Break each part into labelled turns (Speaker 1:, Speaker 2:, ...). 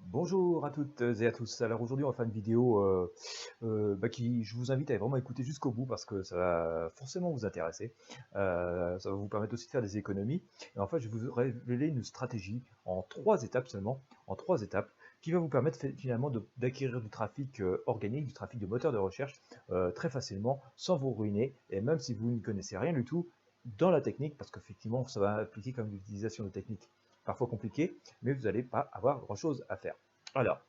Speaker 1: Bonjour à toutes et à tous. Alors aujourd'hui, on va faire une vidéo je vous invite à vraiment écouter jusqu'au bout parce que ça va forcément vous intéresser. Ça va vous permettre aussi de faire des économies. Et en fait, je vais vous révéler une stratégie en 3 étapes seulement, en 3 étapes, qui va vous permettre finalement d'acquérir du trafic organique, du trafic de moteur de recherche très facilement, sans vous ruiner. Et même si vous ne connaissez rien du tout dans la technique, parce qu'effectivement, ça va impliquer comme l'utilisation de techniques parfois compliquées, mais vous n'allez pas avoir grand-chose à faire. Alors,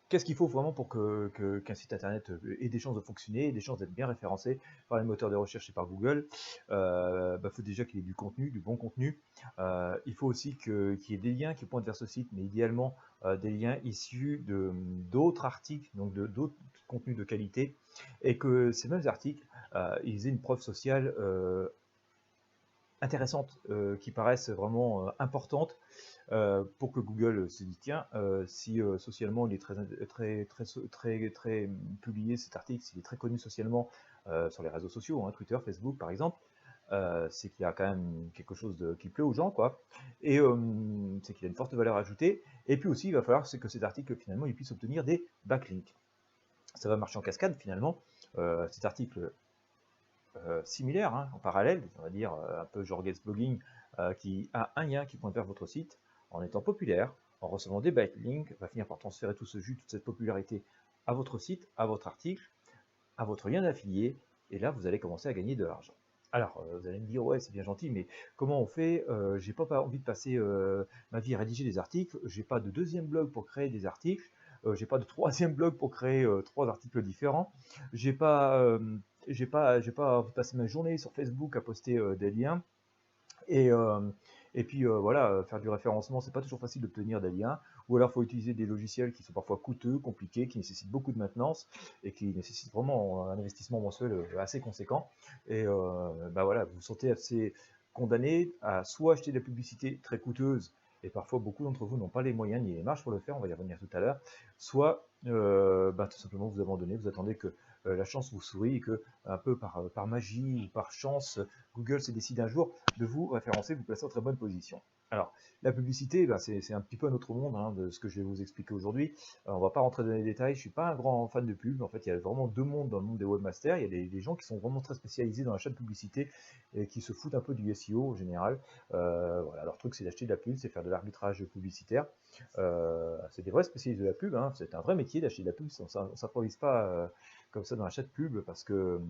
Speaker 1: qu'est-ce qu'il faut vraiment pour qu'un site internet ait des chances de fonctionner, des chances d'être bien référencé par les moteurs de recherche et par Google? Faut déjà qu'il y ait du contenu, du bon contenu. Il faut aussi qu'il y ait des liens qui pointent vers ce site, mais idéalement des liens issus d'autres articles, donc d'autres contenus de qualité, et que ces mêmes articles, ils aient une preuve sociale intéressantes, qui paraissent vraiment importantes pour que Google se dise tiens, si socialement il est très publié cet article, s'il est très connu socialement sur les réseaux sociaux, hein, Twitter, Facebook par exemple, c'est qu'il y a quand même quelque chose qui plaît aux gens, quoi, et c'est qu'il a une forte valeur ajoutée. Et puis aussi, il va falloir que cet article finalement il puisse obtenir des backlinks. Ça va marcher en cascade finalement. Cet article similaire, hein, en parallèle, on va dire un peu genre guest blogging, qui a un lien qui pointe vers votre site, en étant populaire, en recevant des backlinks, va finir par transférer tout ce jus, toute cette popularité à votre site, à votre article, à votre lien d'affilié, et là vous allez commencer à gagner de l'argent. Alors, vous allez me dire, ouais, c'est bien gentil, mais comment on fait? J'ai pas envie de passer ma vie à rédiger des articles, j'ai pas de deuxième blog pour créer des articles, j'ai pas de troisième blog pour créer 3 articles différents, j'ai pas, j'ai pas envie de passer ma journée sur Facebook à poster des liens. Et, euh, et puis voilà, faire du référencement, c'est pas toujours facile d'obtenir des liens, ou alors il faut utiliser des logiciels qui sont parfois coûteux, compliqués, qui nécessitent beaucoup de maintenance et qui nécessitent vraiment un investissement mensuel assez conséquent. Et voilà, vous vous sentez assez condamné à soit acheter de la publicité très coûteuse, et parfois beaucoup d'entre vous n'ont pas les moyens ni les marges pour le faire, on va y revenir tout à l'heure, soit tout simplement vous abandonnez, vous attendez que la chance vous sourit et que un peu par magie ou par chance, Google se décide un jour de vous référencer, vous placer en très bonne position. Alors, la publicité, c'est un petit peu un autre monde hein, de ce que je vais vous expliquer aujourd'hui. On ne va pas rentrer dans les détails, je ne suis pas un grand fan de pub. En fait, il y a vraiment 2 mondes dans le monde des webmasters. Il y a des gens qui sont vraiment très spécialisés dans l'achat de publicité et qui se foutent un peu du SEO en général. Voilà, leur truc, c'est d'acheter de la pub, c'est faire de l'arbitrage publicitaire. C'est des vrais spécialistes de la pub, hein. C'est un vrai métier d'acheter de la pub. On ne s'improvise pas comme ça dans l'achat de pub parce que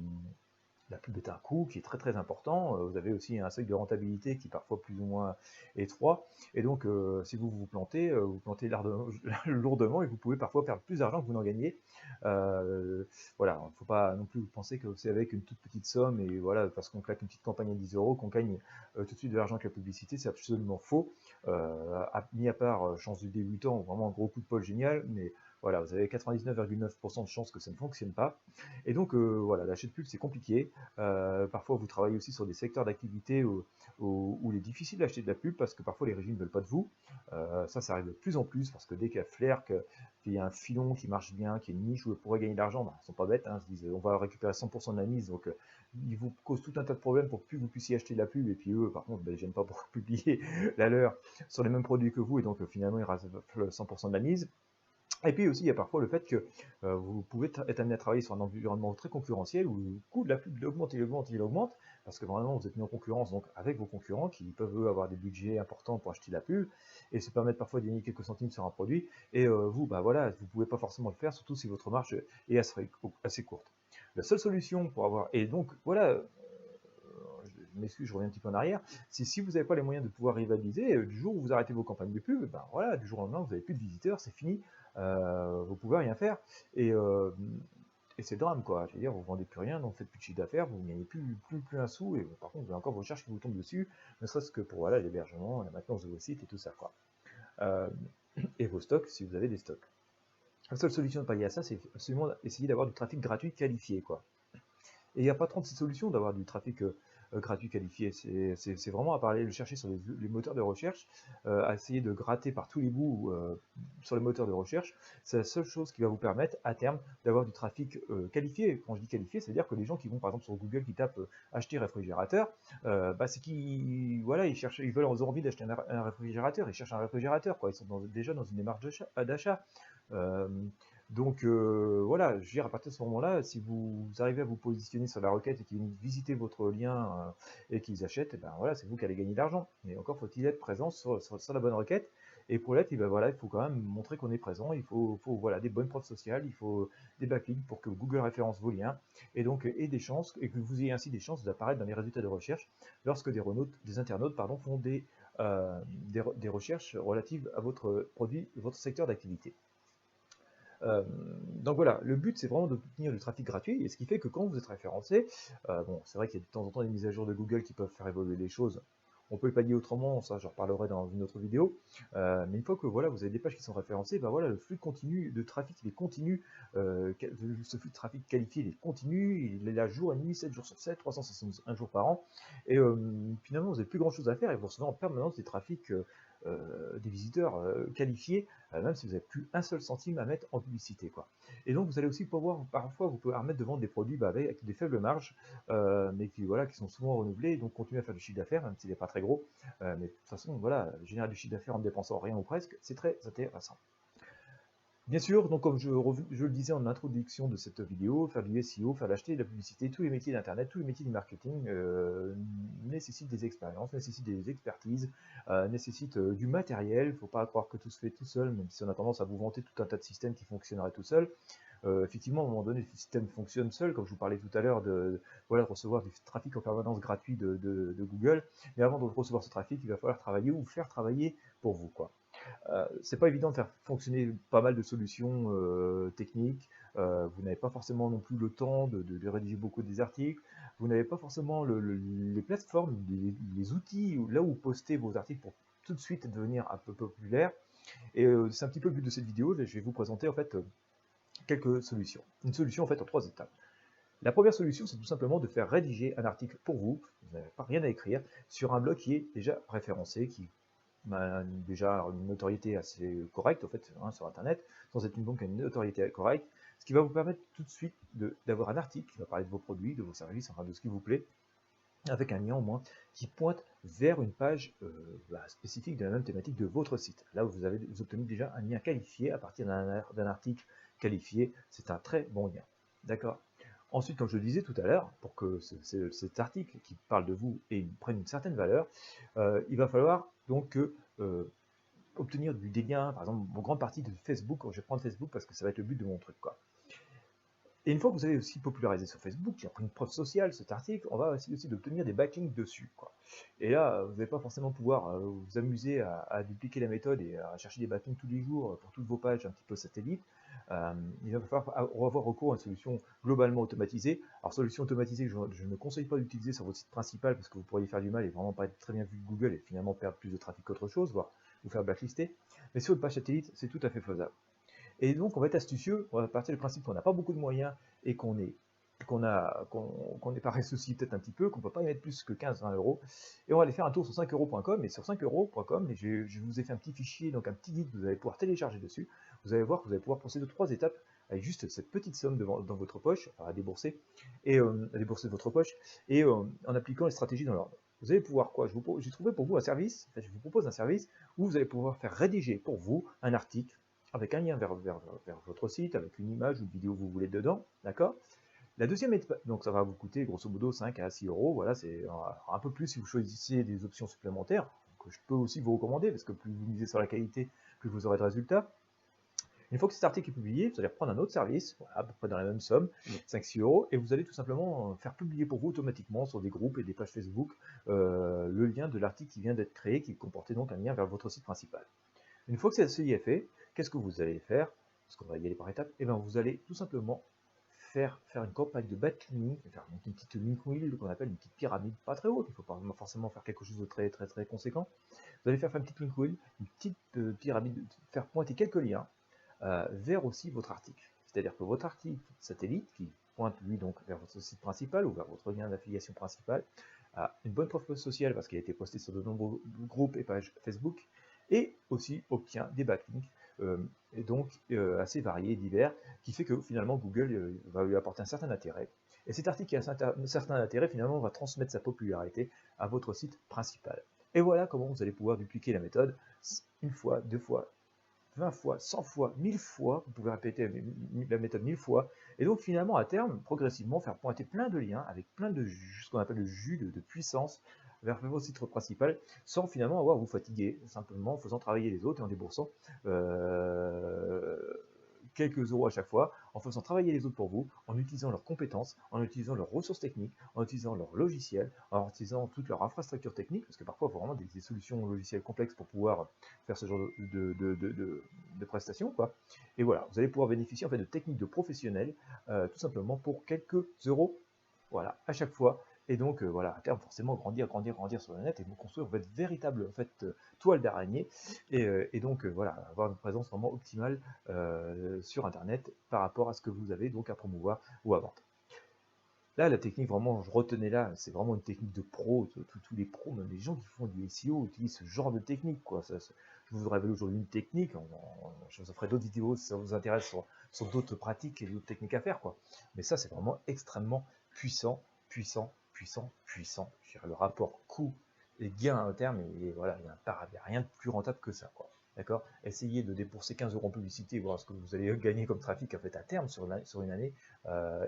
Speaker 1: la pub est un coût qui est très très important. Vous avez aussi un seuil de rentabilité qui est parfois plus ou moins étroit. Et donc, si vous vous plantez lourdement et vous pouvez parfois perdre plus d'argent que vous n'en gagnez. Voilà, il ne faut pas non plus penser que c'est avec une toute petite somme et voilà, parce qu'on claque une petite campagne à 10 euros qu'on gagne tout de suite de l'argent avec la publicité. C'est absolument faux. Mis à part chance du débutant, vraiment un gros coup de poche génial, mais voilà, vous avez 99,9% de chances que ça ne fonctionne pas. Et donc, voilà, l'achat de pub, c'est compliqué. Parfois, vous travaillez aussi sur des secteurs d'activité où il est difficile d'acheter de la pub parce que parfois les régimes ne veulent pas de vous. Ça arrive de plus en plus parce que dès qu'il y a flair, qu'il y a un filon qui marche bien, qu'il y a une niche où vous pourrez gagner de l'argent, ils ne sont pas bêtes, hein, ils se disent on va récupérer 100% de la mise, donc ils vous causent tout un tas de problèmes pour que vous puissiez acheter de la pub, et puis eux, par contre, ils ne gênent pas pour publier la leur sur les mêmes produits que vous, et donc finalement, ils raflent 100% de la mise. Et puis aussi, il y a parfois le fait que vous pouvez être amené à travailler sur un environnement très concurrentiel où le coût de la pub il augmente, parce que vraiment vous êtes mis en concurrence donc avec vos concurrents qui peuvent eux avoir des budgets importants pour acheter la pub et se permettre parfois de gagner quelques centimes sur un produit. Et vous, voilà, vous pouvez pas forcément le faire, surtout si votre marge est assez courte. La seule solution pour avoir et donc voilà, je m'excuse, je reviens un petit peu en arrière, c'est si vous n'avez pas les moyens de pouvoir rivaliser, du jour où vous arrêtez vos campagnes de pub, voilà, du jour au lendemain, vous n'avez plus de visiteurs, c'est fini, vous pouvez rien faire, et, euh, et c'est le drame, quoi. Je veux dire, vous vendez plus rien, donc vous faites plus de chiffre d'affaires, vous ne gagnez plus un sou, et par contre, vous avez encore vos charges qui vous tombent dessus, ne serait-ce que pour voilà, l'hébergement, la maintenance de vos sites et tout ça, quoi. Euh, et vos stocks, si vous avez des stocks. La seule solution de pallier à ça, c'est absolument essayer d'avoir du trafic gratuit qualifié, quoi. Et il n'y a pas 36 solutions d'avoir du trafic gratuit qualifié. C'est vraiment à parler, le chercher sur les moteurs de recherche, à essayer de gratter par tous les bouts sur les moteurs de recherche. C'est la seule chose qui va vous permettre à terme d'avoir du trafic qualifié. Quand je dis qualifié, c'est-à-dire que les gens qui vont par exemple sur Google, qui tapent acheter réfrigérateur, c'est qu'ils voilà, ils cherchent, ils ont envie d'acheter un réfrigérateur, ils cherchent un réfrigérateur, quoi. Ils sont déjà dans une démarche d'achat. Euh, voilà, je veux dire, à partir de ce moment-là, si vous arrivez à vous positionner sur la requête et qu'ils viennent visiter votre lien et qu'ils achètent, ben voilà, c'est vous qui allez gagner de l'argent. Mais encore faut-il être présent sur la bonne requête. Et pour l'être, ben voilà, il faut quand même montrer qu'on est présent. Il faut voilà, des bonnes preuves sociales, il faut des backlinks pour que Google référence vos liens et donc et des chances et que vous ayez ainsi des chances d'apparaître dans les résultats de recherche lorsque des internautes font des recherches relatives à votre produit, votre secteur d'activité. Donc voilà, le but c'est vraiment d'obtenir du trafic gratuit, et ce qui fait que quand vous êtes référencé, bon, c'est vrai qu'il y a de temps en temps des mises à jour de Google qui peuvent faire évoluer les choses. On peut le pallier autrement, ça j'en reparlerai dans une autre vidéo. Mais une fois que voilà, vous avez des pages qui sont référencées, ben voilà, le flux continu de trafic, il est continu. Ce flux de trafic qualifié, il est continu, il est là jour et nuit, 7 jours sur 7, 361 jours par an. Et finalement, vous n'avez plus grand chose à faire et vous recevez en permanence des trafics, des visiteurs qualifiés, même si vous n'avez plus un seul centime à mettre en publicité, quoi. Et donc vous allez aussi pouvoir, parfois vous pouvez permettre de vendre des produits avec des faibles marges, mais qui sont souvent renouvelés, et donc continuer à faire du chiffre d'affaires, même s'il n'est pas très gros. Mais de toute façon, voilà, générer du chiffre d'affaires en ne dépensant rien ou presque, c'est très intéressant. Bien sûr, donc comme je le disais en introduction de cette vidéo, faire du SEO, faire l'acheter, de la publicité, tous les métiers d'Internet, tous les métiers du marketing nécessitent des expériences, nécessitent des expertises, nécessitent du matériel. Il ne faut pas croire que tout se fait tout seul, même si on a tendance à vous vanter tout un tas de systèmes qui fonctionneraient tout seuls. Effectivement, à un moment donné, le système fonctionne seul, comme je vous parlais tout à l'heure, de recevoir du trafic en permanence gratuit de Google. Mais avant de recevoir ce trafic, il va falloir travailler ou faire travailler pour vous, quoi. C'est pas évident de faire fonctionner pas mal de solutions techniques. Vous n'avez pas forcément non plus le temps de rédiger beaucoup des articles. Vous n'avez pas forcément les plateformes, les outils là où poster vos articles pour tout de suite devenir un peu populaire. Et c'est un petit peu le but de cette vidéo. Je vais vous présenter en fait quelques solutions. Une solution en fait en 3 étapes. La première solution, c'est tout simplement de faire rédiger un article pour vous. Vous n'avez pas rien à écrire sur un blog qui est déjà référencé, qui déjà une notoriété assez correcte, en fait, hein, sur Internet, sans être donc une notoriété correcte, ce qui va vous permettre tout de suite d'avoir un article qui va parler de vos produits, de vos services, enfin de ce qui vous plaît, avec un lien au moins qui pointe vers une page spécifique de la même thématique de votre site. Là, vous obtenez déjà un lien qualifié à partir d'un article qualifié. C'est un très bon lien. D'accord. Ensuite, comme je le disais tout à l'heure, pour que cet article qui parle de vous et prenne une certaine valeur, il va falloir donc obtenir des liens, par exemple, en grande partie de Facebook. Je vais prendre Facebook parce que ça va être le but de mon truc, quoi. Et une fois que vous avez aussi popularisé sur Facebook, qui a pris une preuve sociale cet article, on va essayer aussi d'obtenir des backlinks dessus, quoi. Et là, vous n'allez pas forcément pouvoir vous amuser à dupliquer la méthode et à chercher des backlinks tous les jours pour toutes vos pages un petit peu satellites. Il va falloir avoir recours à une solution globalement automatisée. Alors, solution automatisée que je ne conseille pas d'utiliser sur votre site principal parce que vous pourriez faire du mal et vraiment pas être très bien vu de Google et finalement perdre plus de trafic qu'autre chose, voire vous faire blacklister. Mais sur une page satellite, c'est tout à fait faisable. Et donc, on va être astucieux, on va partir du principe qu'on n'a pas beaucoup de moyens et qu'on est paresseux aussi peut-être un petit peu, qu'on ne peut pas y mettre plus que 15-20 euros. Et on va aller faire un tour sur 5euros.com. Et sur 5euros.com, je vous ai fait un petit fichier, donc un petit guide que vous allez pouvoir télécharger dessus. Vous allez voir que vous allez pouvoir procéder de 3 étapes avec juste cette petite somme dans votre poche, enfin à débourser, et à débourser de votre poche, et en appliquant les stratégies dans l'ordre. Vous allez pouvoir quoi? J'ai trouvé pour vous un service, je vous propose un service où vous allez pouvoir faire rédiger pour vous un article avec un lien vers votre site, avec une image ou une vidéo que vous voulez dedans, d'accord? La deuxième étape, donc ça va vous coûter grosso modo 5 à 6 euros, voilà, c'est un peu plus si vous choisissez des options supplémentaires, que je peux aussi vous recommander, parce que plus vous misez sur la qualité, plus vous aurez de résultats. Une fois que cet article est publié, vous allez reprendre un autre service, voilà, à peu près dans la même somme, 5-6 euros, et vous allez tout simplement faire publier pour vous automatiquement sur des groupes et des pages Facebook le lien de l'article qui vient d'être créé, qui comportait donc un lien vers votre site principal. Une fois que ceci est fait, qu'est-ce que vous allez faire? Parce qu'on va y aller par étapes. Et bien, vous allez tout simplement faire une campagne de backlink, faire une petite link wheel qu'on appelle une petite pyramide, pas très haute, il ne faut pas forcément faire quelque chose de très très très conséquent. Vous allez faire une petite link wheel, une petite pyramide, faire pointer quelques liens vers aussi votre article. C'est-à-dire que votre article satellite, qui pointe lui donc vers votre site principal ou vers votre lien d'affiliation principal, a une bonne preuve sociale parce qu'il a été posté sur de nombreux groupes et pages Facebook, et aussi obtient des backlinks et donc assez variés et divers, qui fait que finalement Google va lui apporter un certain intérêt. Et cet article qui a un certain intérêt, finalement, va transmettre sa popularité à votre site principal. Et voilà comment vous allez pouvoir dupliquer la méthode une fois, deux fois, 20 fois, 100 fois, 1000 fois, vous pouvez répéter la méthode 1000 fois, et donc finalement à terme, progressivement, faire pointer plein de liens avec plein de ce qu'on appelle le jus de puissance vers votre site principal, sans finalement avoir à vous fatiguer, simplement en faisant travailler les autres et en déboursant quelques euros à chaque fois, en faisant travailler les autres pour vous, en utilisant leurs compétences, en utilisant leurs ressources techniques, en utilisant leurs logiciels, en utilisant toute leur infrastructure technique, parce que parfois il faut vraiment des solutions logicielles complexes pour pouvoir faire ce genre de prestations, quoi. Et voilà, vous allez pouvoir bénéficier en fait de techniques de professionnels, tout simplement pour quelques euros, voilà, à chaque fois. Et donc voilà, à terme, forcément, grandir, grandir, grandir sur le net et vous construire votre véritable en fait, toile d'araignée. Et donc voilà, avoir une présence vraiment optimale sur Internet par rapport à ce que vous avez donc à promouvoir ou à vendre. Là, la technique, vraiment, je retenais là, c'est vraiment une technique de pro. Tous les pros, même les gens qui font du SEO, utilisent ce genre de technique, quoi. Je vous révèle aujourd'hui une technique. Je vous ferai d'autres vidéos si ça vous intéresse sur d'autres pratiques et d'autres techniques à faire, quoi. Mais ça, c'est vraiment extrêmement puissant, puissant, puissant, puissant. Je dirais, le rapport coût et gain à terme, et voilà, il n'y a rien de plus rentable que ça, quoi. D'accord. Essayez de débourser 15 euros en publicité, voir ce que vous allez gagner comme trafic en fait, à terme sur une année.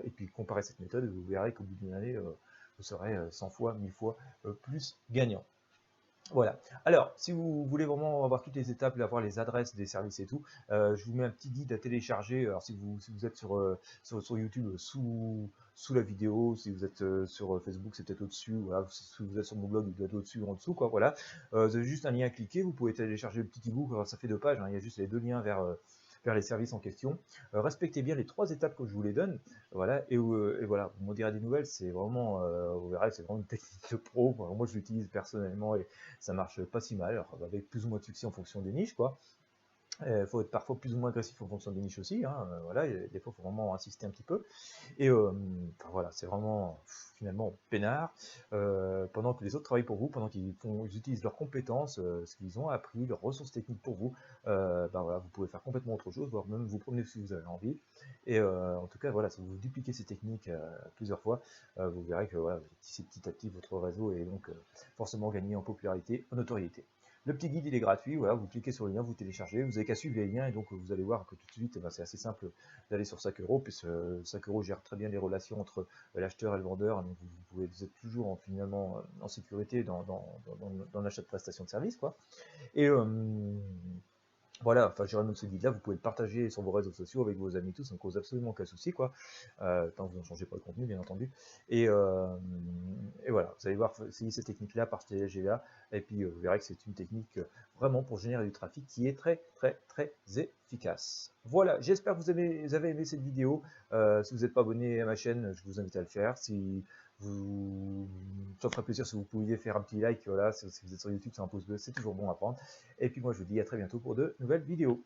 Speaker 1: Et puis comparez cette méthode, vous verrez qu'au bout d'une année, vous serez 100 fois, 1000 fois plus gagnant. Voilà. Alors, si vous voulez vraiment avoir toutes les étapes, avoir les adresses des services et tout, je vous mets un petit guide à télécharger. Alors, si vous êtes sur YouTube, sous la vidéo, si vous êtes sur Facebook, c'est peut-être au-dessus. Voilà. Si vous êtes sur mon blog, il doit être au-dessus ou en dessous, quoi. Voilà. Vous avez juste un lien à cliquer. Vous pouvez télécharger le petit ebook. Alors, ça fait 2 pages. Hein. Il y a juste les 2 liens vers les services en question. Respectez bien les 3 étapes que je vous les donne. Voilà, et voilà, vous m'en direz des nouvelles, c'est vraiment, vous verrez, c'est vraiment une technique de pro. Enfin, moi, je l'utilise personnellement et ça marche pas si mal, alors, avec plus ou moins de succès en fonction des niches, quoi. Il faut être parfois plus ou moins agressif en fonction des niches aussi, hein, voilà, des fois, il faut vraiment insister un petit peu. Et enfin, voilà, c'est vraiment finalement peinard, pendant que les autres travaillent pour vous, pendant qu'ils utilisent leurs compétences, ce qu'ils ont appris, leurs ressources techniques pour vous, ben voilà, vous pouvez faire complètement autre chose, voire même vous promener si vous avez envie. Et en tout cas, voilà, si vous dupliquez ces techniques plusieurs fois, vous verrez que voilà, vous tissez petit à petit votre réseau et donc forcément gagner en popularité, en notoriété. Le petit guide, il est gratuit, voilà, vous cliquez sur le lien, vous téléchargez, vous n'avez qu'à suivre les liens, et donc vous allez voir que tout de suite, c'est assez simple d'aller sur 5 euros, puisque 5 euros gère très bien les relations entre l'acheteur et le vendeur, donc vous êtes toujours finalement en sécurité dans l'achat de prestations de services, quoi. Et voilà, enfin, j'irai même ce guide-là, vous pouvez le partager sur vos réseaux sociaux avec vos amis tous, ça ne cause absolument aucun souci, quoi. Tant que vous ne changez pas le contenu, bien entendu. Et, et voilà, vous allez voir, essayez cette technique-là, partagez-la, et puis vous verrez que c'est une technique vraiment pour générer du trafic qui est très, très, très efficace. Voilà, j'espère que vous avez aimé cette vidéo. Si vous n'êtes pas abonné à ma chaîne, je vous invite à le faire. Si vous, ça ferait plaisir si vous pouviez faire un petit like, voilà, si vous êtes sur YouTube, c'est un pouce bleu, c'est toujours bon à prendre. Et puis moi je vous dis à très bientôt pour de nouvelles vidéos.